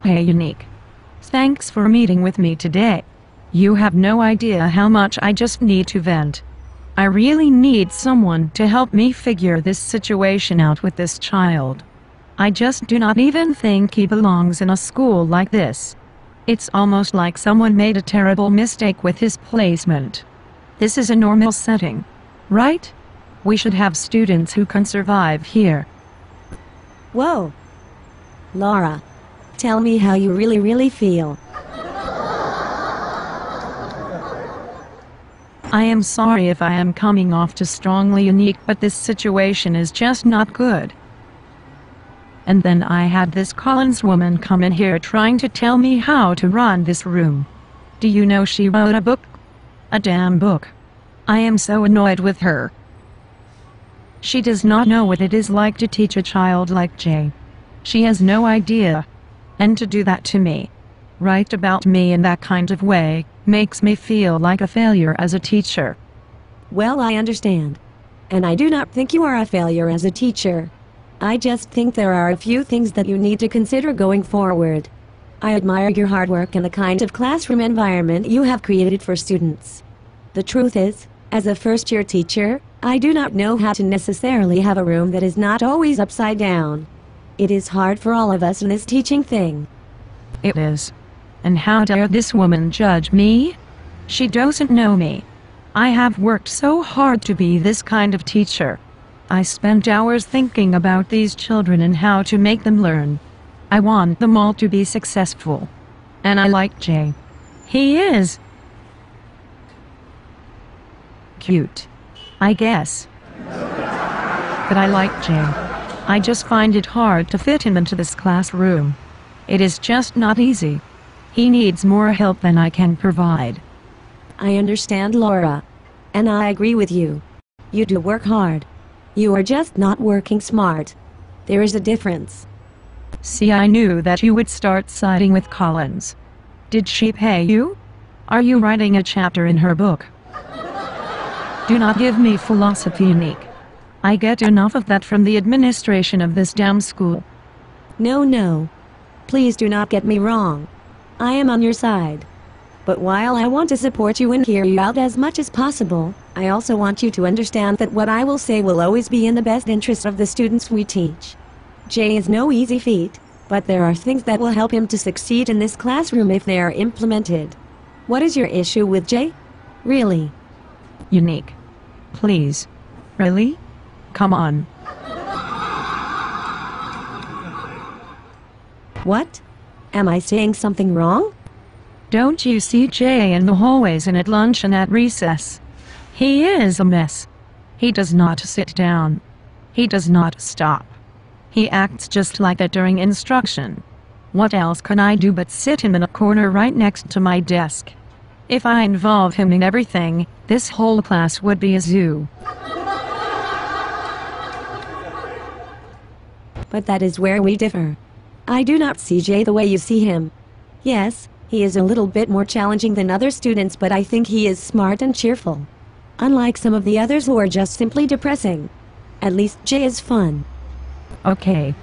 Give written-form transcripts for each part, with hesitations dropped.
Hey Yanikie. Thanks for meeting with me today. You have no idea how much I just need to vent. I really need someone to help me figure this situation out with this child. I just do not even think he belongs in a school like this. It's almost like someone made a terrible mistake with his placement. This is a normal setting, right? We should have students who can survive here. Whoa. Laura, tell me how you really feel. I am sorry if I am coming off too strongly, Yanikie, but this situation is just not good. And then I had this Collins woman come in here trying to tell me how to run this room. Do you know she wrote a book? A damn book. I am so annoyed with her. She does not know what it is like to teach a child like Jay. She has no idea. And to do that to me, write about me in that kind of way, makes me feel like a failure as a teacher. Well, I understand. And I do not think you are a failure as a teacher. I just think there are a few things that you need to consider going forward. I admire your hard work and the kind of classroom environment you have created for students. The truth is, as a first-year teacher, I do not know how to necessarily have a room that is not always upside down. It is hard for all of us in this teaching thing. It is. And how dare this woman judge me? She doesn't know me. I have worked so hard to be this kind of teacher. I spent hours thinking about these children and how to make them learn. I want them all to be successful. And I like Jay. He is cute, I guess. But I like Jay. I just find it hard to fit him into this classroom. It is just not easy. He needs more help than I can provide. I understand, Laura. And I agree with you. You do work hard. You are just not working smart. There is a difference. See, I knew that you would start siding with Collins. Did she pay you? Are you writing a chapter in her book? Do not give me philosophy, Yanikie. I get enough of that from the administration of this damn school. No. Please do not get me wrong. I am on your side. But while I want to support you and hear you out as much as possible, I also want you to understand that what I will say will always be in the best interest of the students we teach. Jay is no easy feat, but there are things that will help him to succeed in this classroom if they are implemented. What is your issue with Jay? Really? Yanikie. Please. Really? Come on. What? Am I saying something wrong? Don't you see Jay in the hallways and at lunch and at recess? He is a mess. He does not sit down. He does not stop. He acts just like that during instruction. What else can I do but sit him in a corner right next to my desk? If I involve him in everything, this whole class would be a zoo. But that is where we differ. I do not see Jay the way you see him. Yes, he is a little bit more challenging than other students, but I think he is smart and cheerful. Unlike some of the others who are just simply depressing. At least Jay is fun. Okay.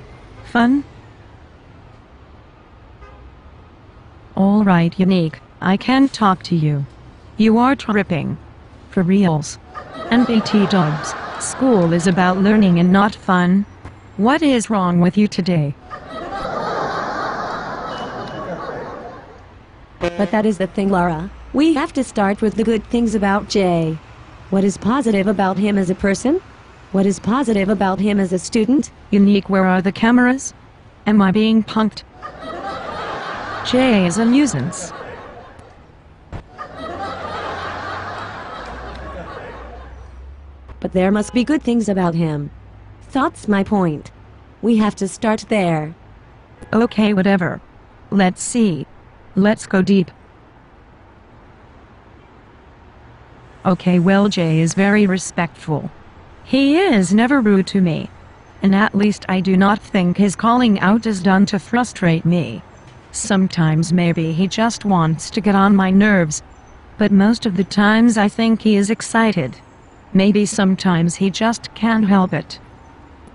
Fun? All right, Yanikie, I can talk to you. You are tripping. For reals. And BT dubs, school is about learning and not fun. What is wrong with you today? But that is the thing, Laura. We have to start with the good things about Jay. What is positive about him as a person? What is positive about him as a student? Yanikie, where are the cameras? Am I being punked? Jay is a nuisance. But there must be good things about him. That's my point. We have to start there. Okay, whatever. Let's see. Let's go deep. Okay, well, Jay is very respectful. He is never rude to me. And at least I do not think his calling out is done to frustrate me. Sometimes maybe he just wants to get on my nerves. But most of the times I think he is excited. Maybe sometimes he just can't help it.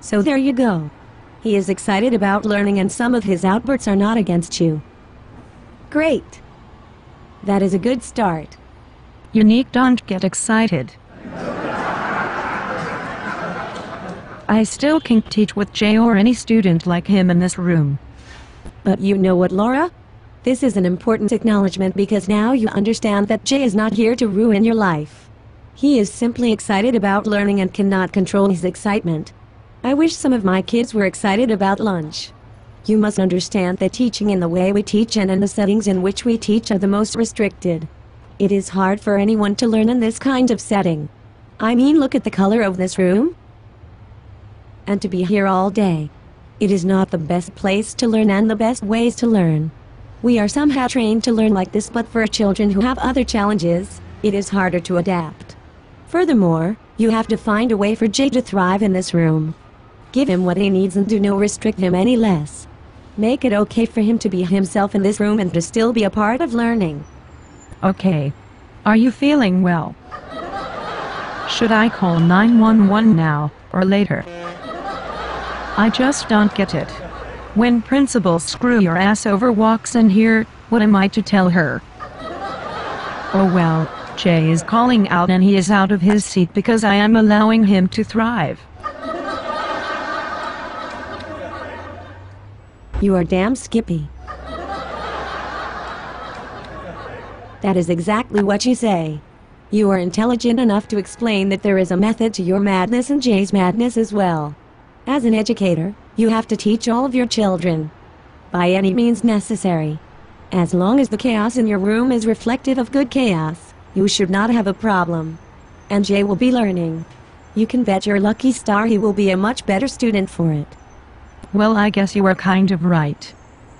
So there you go. He is excited about learning and some of his outbursts are not against you. Great. That is a good start. Yanikie, don't get excited. I still can't teach with Jay or any student like him in this room. But you know what, Laura? This is an important acknowledgement because now you understand that Jay is not here to ruin your life. He is simply excited about learning and cannot control his excitement. I wish some of my kids were excited about lunch. You must understand that teaching in the way we teach and in the settings in which we teach are the most restricted. It is hard for anyone to learn in this kind of setting. I mean, look at the color of this room. And to be here all day. It is not the best place to learn and the best ways to learn. We are somehow trained to learn like this, but for children who have other challenges, it is harder to adapt. Furthermore, you have to find a way for Jay to thrive in this room. Give him what he needs and do not restrict him any less. Make it okay for him to be himself in this room and to still be a part of learning. Okay. Are you feeling well? Should I call 911 now, or later? I just don't get it. When Principal Screw Your Ass Over walks in here, what am I to tell her? Oh well, Jay is calling out and he is out of his seat because I am allowing him to thrive. You are damn skippy. That is exactly what you say. You are intelligent enough to explain that there is a method to your madness and Jay's madness as well. As an educator, you have to teach all of your children. By any means necessary. As long as the chaos in your room is reflective of good chaos, you should not have a problem. And Jay will be learning. You can bet your lucky star he will be a much better student for it. Well, I guess you are kind of right.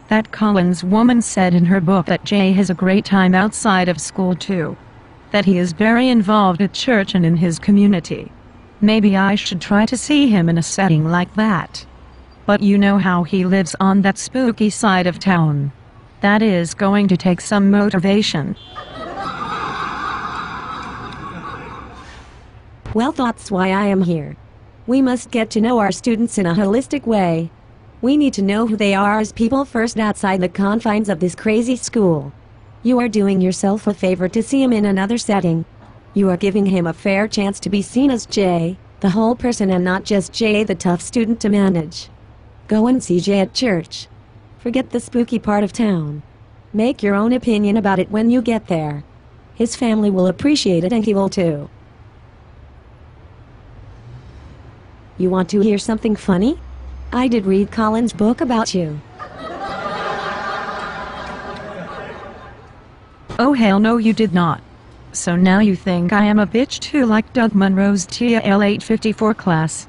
That Collins woman said in her book that Jay has a great time outside of school too. That he is very involved at church and in his community. Maybe I should try to see him in a setting like that. But you know how he lives on that spooky side of town. That is going to take some motivation. Well, that's why I am here. We must get to know our students in a holistic way. We need to know who they are as people first outside the confines of this crazy school. You are doing yourself a favor to see him in another setting. You are giving him a fair chance to be seen as Jay, the whole person, and not just Jay, the tough student to manage. Go and see Jay at church. Forget the spooky part of town. Make your own opinion about it when you get there. His family will appreciate it and he will too. You want to hear something funny? I did read Colin's book about you. Oh hell no, you did not. So now you think I am a bitch too, like Doug Munro's TL 854 class?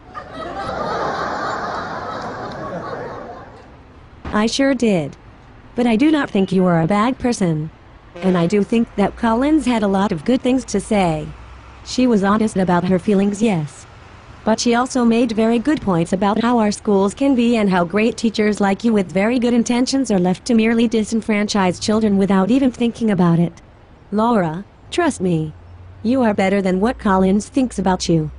I sure did. But I do not think you are a bad person. And I do think that Collins had a lot of good things to say. She was honest about her feelings, yes. But she also made very good points about how our schools can be and how great teachers like you with very good intentions are left to merely disenfranchise children without even thinking about it. Laura, trust me. You are better than what Collins thinks about you.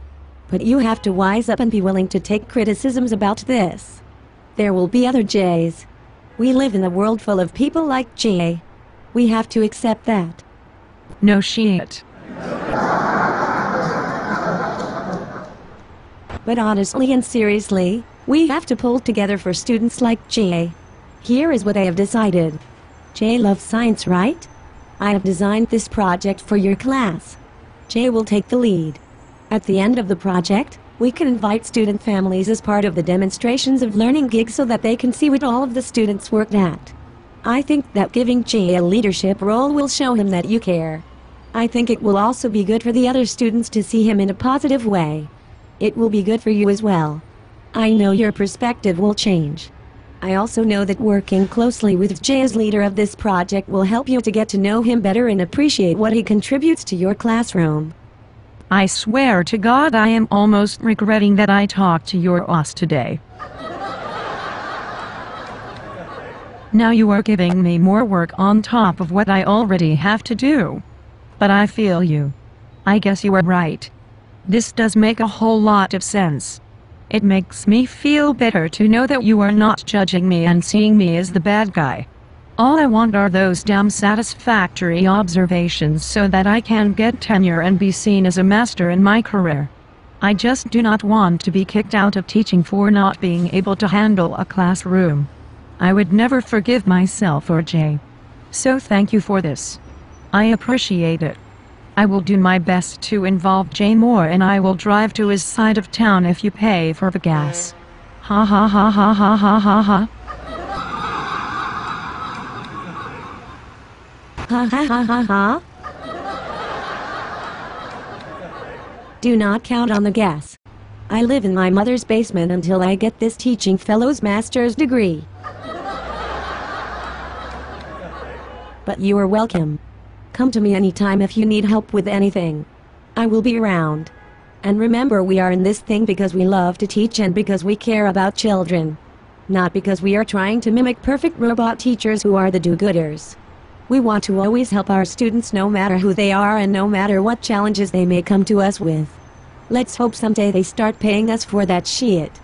But you have to wise up and be willing to take criticisms about this. There will be other Jays. We live in a world full of people like Jay. We have to accept that. No shit. But honestly and seriously, we have to pull together for students like Jay. Here is what I have decided. Jay loves science, right? I have designed this project for your class. Jay will take the lead. At the end of the project, we can invite student families as part of the demonstrations of learning gigs so that they can see what all of the students worked at. I think that giving Jay a leadership role will show him that you care. I think it will also be good for the other students to see him in a positive way. It will be good for you as well. I know your perspective will change. I also know that working closely with Jay as leader of this project will help you to get to know him better and appreciate what he contributes to your classroom. I swear to God I am almost regretting that I talked to your boss today. Now you are giving me more work on top of what I already have to do. But I feel you. I guess you are right. This does make a whole lot of sense. It makes me feel better to know that you are not judging me and seeing me as the bad guy. All I want are those damn satisfactory observations so that I can get tenure and be seen as a master in my career. I just do not want to be kicked out of teaching for not being able to handle a classroom. I would never forgive myself or Jay. So thank you for this. I appreciate it. I will do my best to involve Jay more, and I will drive to his side of town if you pay for the gas. Ha ha ha ha ha ha ha ha. Ha ha ha ha ha. Do not count on the gas. I live in my mother's basement until I get this teaching fellow's master's degree. But you are welcome. Come to me anytime if you need help with anything. I will be around. And remember, we are in this thing because we love to teach and because we care about children. Not because we are trying to mimic perfect robot teachers who are the do-gooders. We want to always help our students no matter who they are and no matter what challenges they may come to us with. Let's hope someday they start paying us for that shit.